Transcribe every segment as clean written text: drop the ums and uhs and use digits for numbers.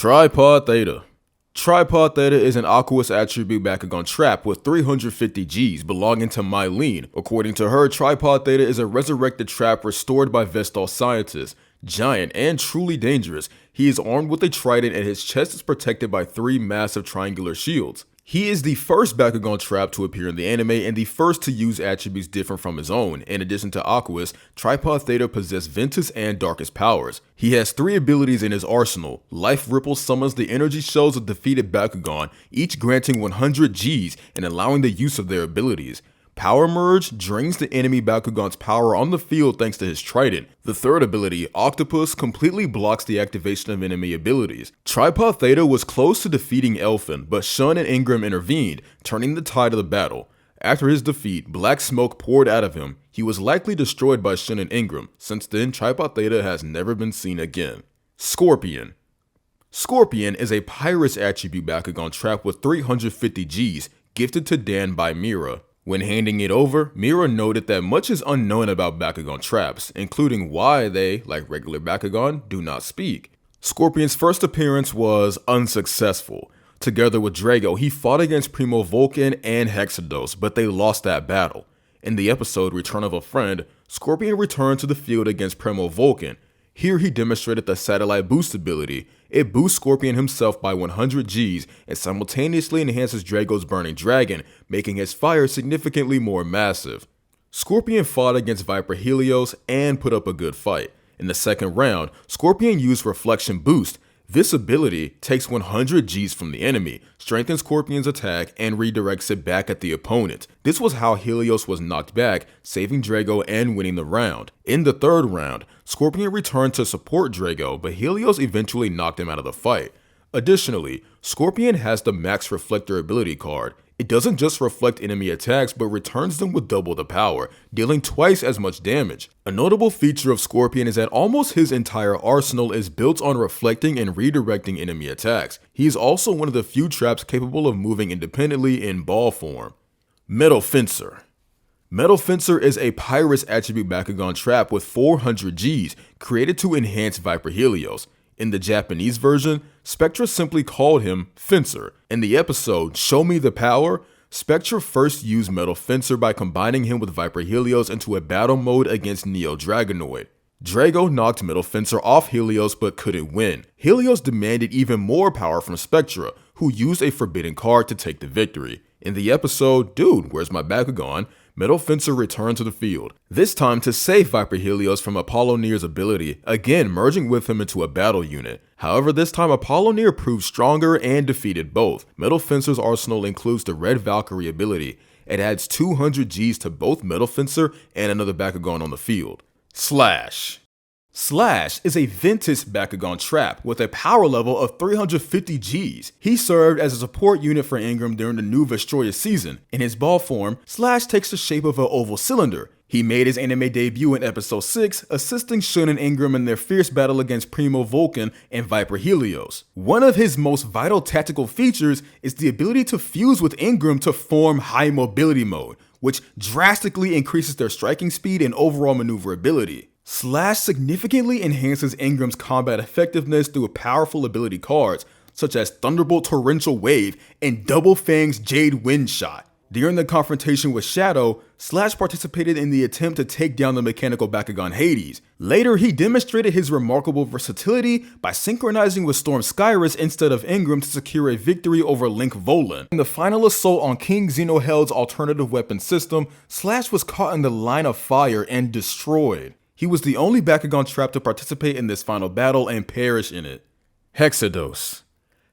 Tripod Theta. Tripod Theta is an Aqueous attribute Bakugan Trap with 350 Gs belonging to Mylene. According to her, Tripod Theta is a resurrected trap restored by Vestal scientists. Giant and truly dangerous, he is armed with a trident and his chest is protected by 3 massive triangular shields. He is the first Bakugan Trap to appear in the anime and the first to use attributes different from his own. In addition to Aqueous, Tripod Theta possesses Ventus and Darkest powers. He has 3 abilities in his arsenal. Life Ripple summons the energy shells of defeated Bakugan, each granting 100 Gs and allowing the use of their abilities. Power Merge drains the enemy Bakugan's power on the field thanks to his trident. The third ability, Octopus, completely blocks the activation of enemy abilities. Tripod Theta was close to defeating Elfin, but Shun and Ingram intervened, turning the tide of the battle. After his defeat, black smoke poured out of him. He was likely destroyed by Shun and Ingram. Since then, Tripod Theta has never been seen again. Scorpion. Scorpion is a Pyrus attribute Bakugan Trap with 350 Gs, gifted to Dan by Mira. When handing it over, Mira noted that much is unknown about Bakugan Traps, including why they, like regular Bakugan, do not speak. Scorpion's first appearance was unsuccessful. Together with Drago, he fought against Primo Vulcan and Hexados, but they lost that battle. In the episode Return of a Friend, Scorpion returned to the field against Primo Vulcan. Here he demonstrated the Satellite Boost ability. It boosts Scorpion himself by 100 Gs and simultaneously enhances Drago's Burning Dragon, making his fire significantly more massive. Scorpion fought against Viper Helios and put up a good fight. In the second round, Scorpion used Reflection Boost. This ability takes 100 Gs from the enemy, strengthens Scorpion's attack, and redirects it back at the opponent. This was how Helios was knocked back, saving Drago and winning the round. In the third round, Scorpion returned to support Drago, but Helios eventually knocked him out of the fight. Additionally, Scorpion has the Max Reflector ability card. It doesn't just reflect enemy attacks, but returns them with double the power, dealing twice as much damage. A notable feature of Scorpion is that almost his entire arsenal is built on reflecting and redirecting enemy attacks. He is also one of the few traps capable of moving independently in ball form. Metalfencer. Metalfencer is a Pyrus attribute Bakugan Trap with 400 Gs, created to enhance Viper Helios. In the Japanese version, Spectra simply called him Fencer. In the episode Show Me the Power, Spectra first used Metalfencer by combining him with Viper Helios into a battle mode against Neo Dragonoid. Drago knocked Metalfencer off Helios but couldn't win. Helios demanded even more power from Spectra, who used a forbidden card to take the victory. In the episode Dude, Where's My Bakugan?, Metalfencer returned to the field, this time to save Viper Helios from Apollonier's ability, again merging with him into a battle unit. However, this time Apollonier proved stronger and defeated both. Metalfencer's arsenal includes the Red Valkyrie ability. It adds 200 Gs to both Metalfencer and another Bakugan on the field. Slash. Slash is a Ventus Bakugan Trap with a power level of 350 Gs. He served as a support unit for Ingram during the new Vestroya season. In his ball form, Slash takes the shape of an oval cylinder. He made his anime debut in episode 6, assisting Shun and Ingram in their fierce battle against Primo Vulcan and Viper Helios. One of his most vital tactical features is the ability to fuse with Ingram to form High Mobility Mode, which drastically increases their striking speed and overall maneuverability. Slash significantly enhances Ingram's combat effectiveness through powerful ability cards, such as Thunderbolt Torrential Wave and Double Fang's Jade Wind Shot. During the confrontation with Shadow, Slash participated in the attempt to take down the mechanical Bakugan Hades. Later, he demonstrated his remarkable versatility by synchronizing with Storm Skyrus instead of Ingram to secure a victory over Link Volan. In the final assault on King Xenoheld's alternative weapon system, Slash was caught in the line of fire and destroyed. He was the only Bakugan Trap to participate in this final battle and perish in it. Hexados.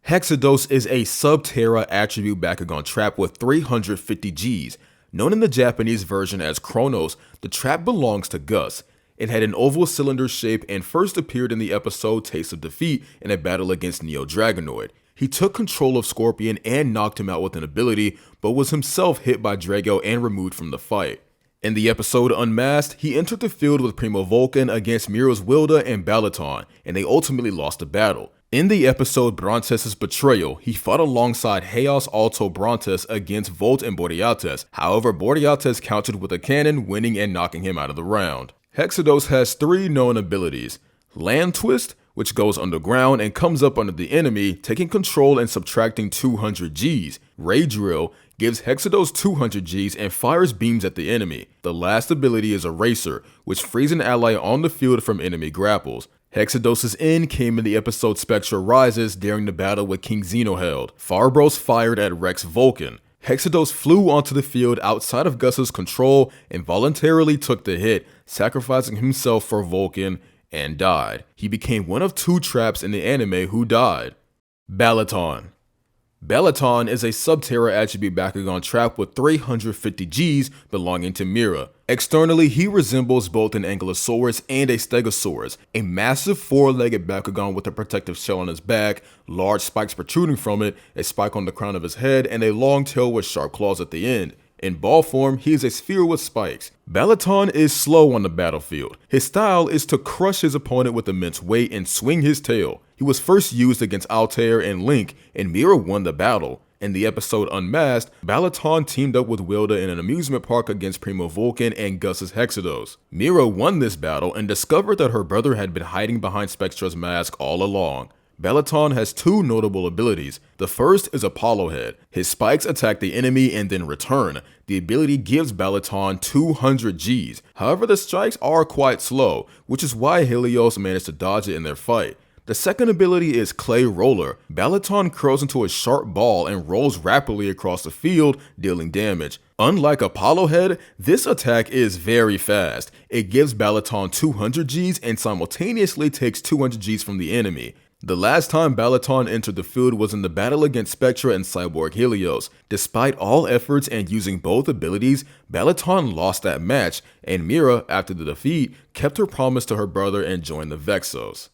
Hexados is a Sub-Terra attribute Bakugan Trap with 350 Gs. Known in the Japanese version as Kronos, the trap belongs to Gus. It had an oval cylinder shape and first appeared in the episode Taste of Defeat in a battle against Neo Dragonoid. He took control of Scorpion and knocked him out with an ability, but was himself hit by Drago and removed from the fight. In the episode Unmasked, he entered the field with Primo Vulcan against Miro's Wilda and Baliton, and they ultimately lost the battle. In the episode Brontes' Betrayal, he fought alongside Chaos Alto Brontes against Volt and Boreates. However, Boreates countered with a cannon, winning and knocking him out of the round. Hexados has 3 known abilities: Land Twist, which goes underground and comes up under the enemy, taking control and subtracting 200 Gs. Ray Drill gives Hexados 200 Gs and fires beams at the enemy. The last ability is Eraser, which frees an ally on the field from enemy grapples. Hexados' end came in the episode Spectra Rises during the battle with King Xenoheld. Farbros fired at Rex Vulcan. Hexados flew onto the field outside of Gus's control and voluntarily took the hit, sacrificing himself for Vulcan, and died. He became one of 2 traps in the anime who died. Baliton. Baliton is a Subterra attribute Bakugan trap with 350 Gs belonging to Mira. Externally, he resembles both an Ankylosaurus and a Stegosaurus, a massive 4-legged Bakugan with a protective shell on his back, large spikes protruding from it, a spike on the crown of his head, and a long tail with sharp claws at the end. In ball form, he is a sphere with spikes. Baliton is slow on the battlefield. His style is to crush his opponent with immense weight and swing his tail. He was first used against Altair and Link, and Mira won the battle. In the episode Unmasked, Baliton teamed up with Wilda in an amusement park against Primo Vulcan and Gus's Hexados. Mira won this battle and discovered that her brother had been hiding behind Spectra's mask all along. Baliton has 2 notable abilities. The first is Apollo Head. His spikes attack the enemy and then return. The ability gives Baliton 200 Gs. However, the strikes are quite slow, which is why Helios managed to dodge it in their fight. The second ability is Clay Roller. Baliton curls into a sharp ball and rolls rapidly across the field, dealing damage. Unlike Apollo Head, this attack is very fast. It gives Baliton 200 Gs and simultaneously takes 200 Gs from the enemy. The last time Baliton entered the field was in the battle against Spectra and Cyborg Helios. Despite all efforts and using both abilities, Baliton lost that match, and Mira, after the defeat, kept her promise to her brother and joined the Vexos.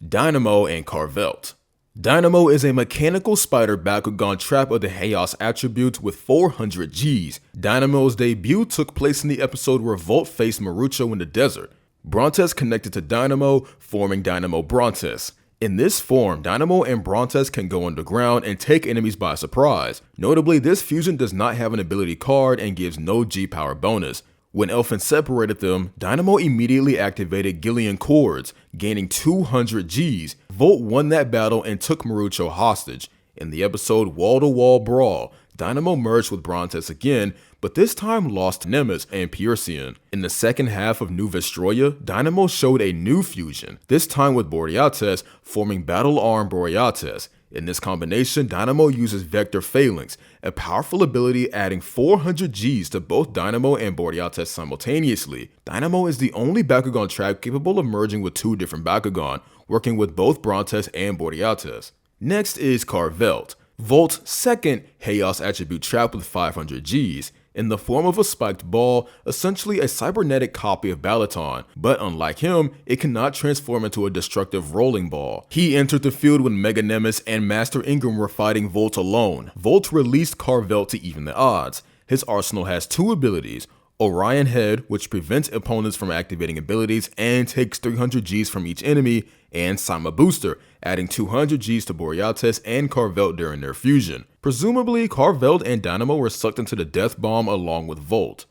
Dynamo and Carvelt. Dynamo is a mechanical spider Bakugan trap of the Chaos attributes with 400 Gs. Dynamo's debut took place in the episode where Volt faced Marucho in the desert. Brontes connected to Dynamo, forming Dynamo Brontes. In this form, Dynamo and Brontes can go underground and take enemies by surprise. Notably, this fusion does not have an ability card and gives no G-power bonus. When Elfin separated them, Dynamo immediately activated Gillian Cords, gaining 200 Gs. Volt won that battle and took Marucho hostage. In the episode Wall-to-Wall Brawl, Dynamo merged with Brontes again, but this time lost to Nemes and Piercian. In the second half of New Vestroia, Dynamo showed a new fusion, this time with Boreates, forming Battle Arm Boreates. In this combination, Dynamo uses Vector Phalanx, a powerful ability adding 400 Gs to both Dynamo and Boreates simultaneously. Dynamo is the only Bakugan trap capable of merging with 2 different Bakugan, working with both Brontes and Boreates. Next is Carvelt, Volt's second Chaos attribute trap with 500 Gs. In the form of a spiked ball, essentially a cybernetic copy of Baliton, but unlike him, it cannot transform into a destructive rolling ball. He entered the field when Mega Nemes and Master Ingram were fighting Volt alone. Volt released Carvelt to even the odds. His arsenal has 2 abilities, Orion Head, which prevents opponents from activating abilities and takes 300 Gs from each enemy, and Sama Booster, adding 200 Gs to Boreates and Carvelt during their fusion. Presumably, Carvelt and Dynamo were sucked into the Death Bomb along with Volt.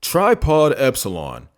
Tripod Epsilon.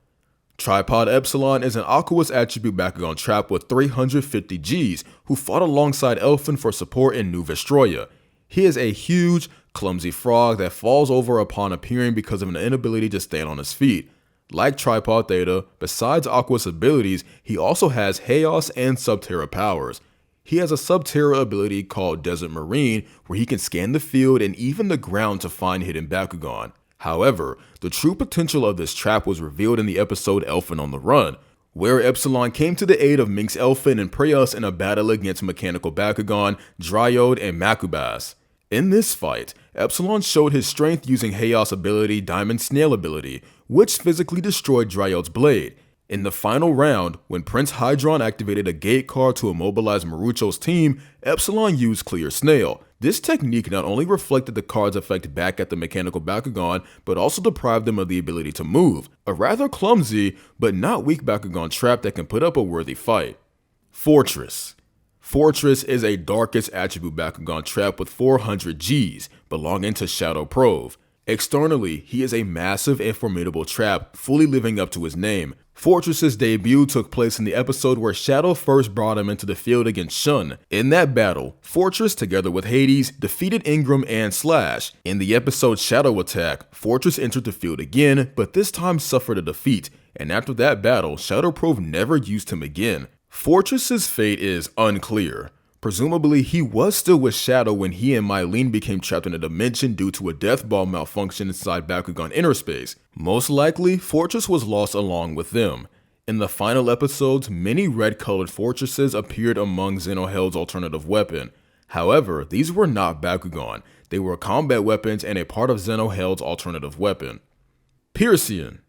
Tripod Epsilon is an Aqueous attribute Bakugan trap with 350 Gs who fought alongside Elfin for support in New Vestroia. He is a huge, clumsy frog that falls over upon appearing because of an inability to stand on his feet. Like Tripod Theta, besides Aqueous abilities, he also has Chaos and Subterra powers. He has a Subterra ability called Desert Marine, where he can scan the field and even the ground to find hidden Bakugan. However, the true potential of this trap was revealed in the episode Elfin on the Run, where Epsilon came to the aid of Minx Elfin and Preus in a battle against mechanical Bakugan, Dryode, and Makubas. In this fight, Epsilon showed his strength using Chaos ability Diamond Snail ability, which physically destroyed Dryode's blade. In the final round, when Prince Hydron activated a gate card to immobilize Marucho's team, Epsilon used Clear Snail. This technique not only reflected the card's effect back at the mechanical Bakugan, but also deprived them of the ability to move, a rather clumsy but not weak Bakugan trap that can put up a worthy fight. Fortress. Fortress is a Darkest attribute Bakugan trap with 400 Gs, belonging to Shadow Prove. Externally, he is a massive and formidable trap, fully living up to his name. Fortress's debut took place in the episode where Shadow first brought him into the field against Shun. In that battle, Fortress, together with Hades, defeated Ingram and Slash. In the episode Shadow Attack, Fortress entered the field again, but this time suffered a defeat, and after that battle, Shadowproof never used him again. Fortress's fate is unclear. Presumably, he was still with Shadow when he and Mylene became trapped in a dimension due to a death ball malfunction inside Bakugan Inner Space. Most likely, Fortress was lost along with them. In the final episodes, many red-colored fortresses appeared among Xenohell's alternative weapon. However, these were not Bakugan. They were combat weapons and a part of Xenohell's alternative weapon. Piercian.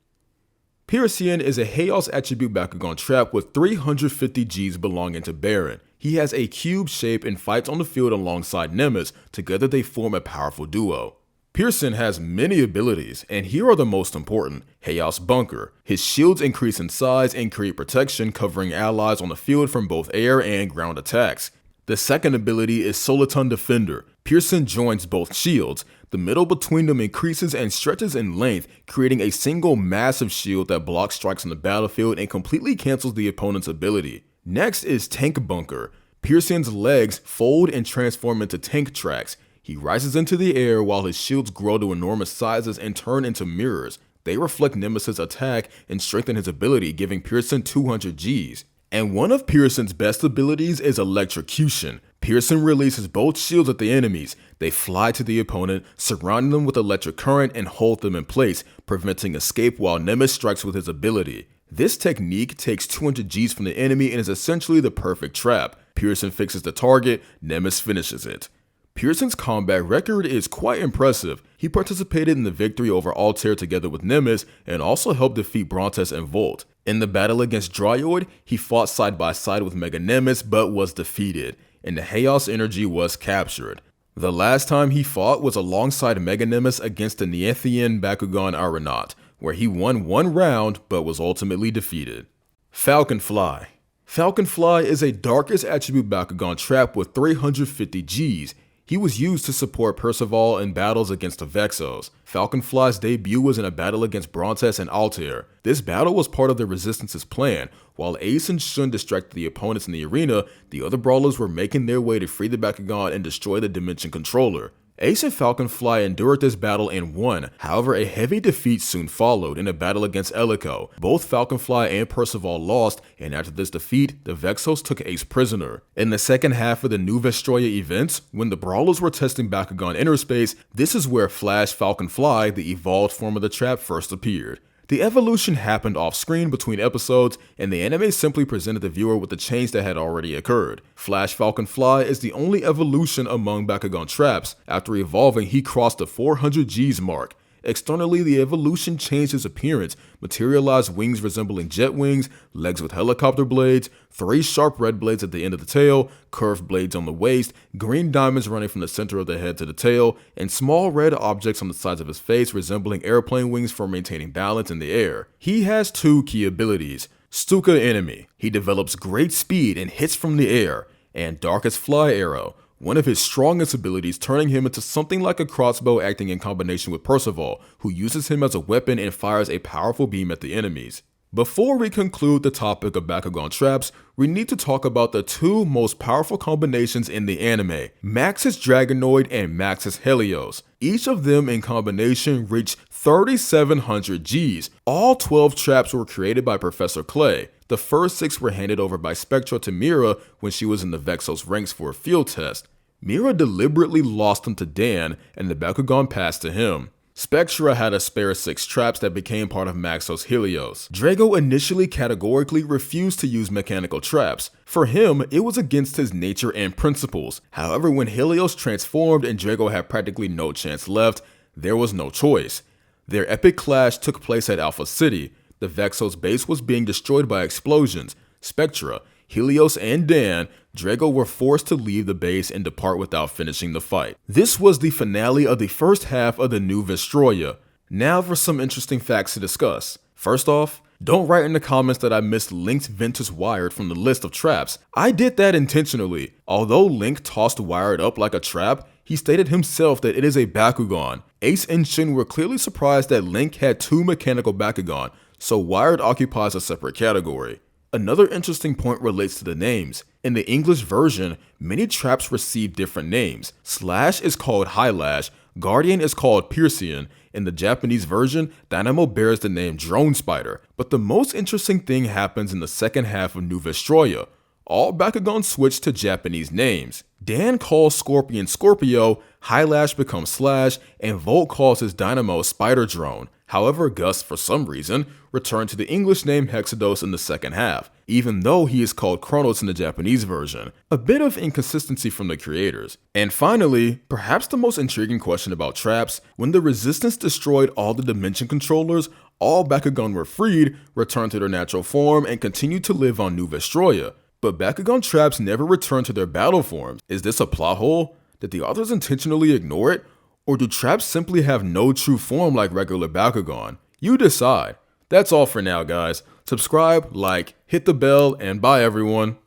Piercian is a Chaos attribute Bakugan trap with 350 Gs belonging to Baron. He has a cube shape and fights on the field alongside Nemesis. Together they form a powerful duo. Piercian has many abilities, and here are the most important. Chaos Bunker. His shields increase in size and create protection, covering allies on the field from both air and ground attacks. The second ability is Soliton Defender. Piercian joins both shields. The middle between them increases and stretches in length, creating a single massive shield that blocks strikes on the battlefield and completely cancels the opponent's ability. Next is Tank Bunker. Piercian's legs fold and transform into tank tracks. He rises into the air while his shields grow to enormous sizes and turn into mirrors. They reflect Nemesis' attack and strengthen his ability, giving Piercian 200 Gs. And one of Piercian's best abilities is Electrocution. Piercian releases both shields at the enemies. They fly to the opponent, surrounding them with electric current and hold them in place, preventing escape while Nemesis strikes with his ability. This technique takes 200 Gs from the enemy and is essentially the perfect trap. Piercian fixes the target, Nemesis finishes it. Piercian's combat record is quite impressive. He participated in the victory over Altair together with Nemesis and also helped defeat Brontes and Volt. In the battle against Dryoid, he fought side by side with Mega Nemesis but was defeated, and the Chaos Energy was captured. The last time he fought was alongside Mega Nemesis against the Neanthian Bakugan Aeronaut, where he won one round but was ultimately defeated. Falcon Fly. Falcon Fly is a Darkest attribute Bakugan trap with 350 Gs. He was used to support Percival in battles against the Vexos. Falcon Fly's debut was in a battle against Brontes and Altair. This battle was part of the Resistance's plan. While Ace and Shun distracted the opponents in the arena, the other brawlers were making their way to free the Bakugan and destroy the Dimension Controller. Ace and Falcon Fly endured this battle and won. However, a heavy defeat soon followed in a battle against Elico. Both Falcon Fly and Percival lost, and after this defeat, the Vexos took Ace prisoner. In the second half of the New Vestroia events, when the brawlers were testing Bakugan Inner Space, this is where Flash Falcon Fly, the evolved form of the trap, first appeared. The evolution happened off-screen between episodes, and the anime simply presented the viewer with the change that had already occurred. Flash Falcon Fly is the only evolution among Bakugan traps. After evolving, he crossed the 400 Gs mark. Externally, the evolution changed his appearance, materialized wings resembling jet wings, legs with helicopter blades, 3 sharp red blades at the end of the tail, curved blades on the waist, green diamonds running from the center of the head to the tail, and small red objects on the sides of his face resembling airplane wings for maintaining balance in the air. He has 2 key abilities. Stuka Enemy. He develops great speed and hits from the air, and Darkest Fly Arrow. One of his strongest abilities, turning him into something like a crossbow acting in combination with Percival, who uses him as a weapon and fires a powerful beam at the enemies. Before we conclude the topic of Bakugan traps, we need to talk about the 2 most powerful combinations in the anime, Max's Dragonoid and Max's Helios. Each of them in combination reached 3,700 Gs. All 12 traps were created by Professor Clay. The first 6 were handed over by Spectra to Mira when she was in the Vexos ranks for a field test. Mira deliberately lost them to Dan, and the Bakugan passed to him. Spectra had a spare 6 traps that became part of Maxos Helios. Drago initially categorically refused to use mechanical traps. For him, it was against his nature and principles. However, when Helios transformed and Drago had practically no chance left, there was no choice. Their epic clash took place at Alpha City. The Vexos base was being destroyed by explosions. Spectra, Helios, and Dan, Drago were forced to leave the base and depart without finishing the fight. This was the finale of the first half of the New Vestroia. Now for some interesting facts to discuss. First off, don't write in the comments that I missed Link's Ventus Wired from the list of traps. I did that intentionally. Although Link tossed Wired up like a trap, he stated himself that it is a Bakugan. Ace and Shin were clearly surprised that Link had 2 mechanical Bakugan, so Wired occupies a separate category. Another interesting point relates to the names. In the English version, many traps receive different names. Slash is called Highlash, Guardian is called Piercian. In the Japanese version, Dynamo bears the name Drone Spider. But the most interesting thing happens in the second half of New Vestroia. All Bakugan switch to Japanese names. Dan calls Scorpion Scorpio, Highlash becomes Slash, and Volt calls his Dynamo Spider Drone. However, Gus, for some reason, returned to the English name Hexados in the second half, even though he is called Kronos in the Japanese version. A bit of inconsistency from the creators. And finally, perhaps the most intriguing question about traps, when the Resistance destroyed all the Dimension controllers, all Bakugan were freed, returned to their natural form, and continued to live on New Vestroia. But Bakugan traps never return to their battle forms. Is this a plot hole? Did the authors intentionally ignore it? Or do traps simply have no true form like regular Bakugan? You decide. That's all for now, guys. Subscribe, like, hit the bell, and bye everyone.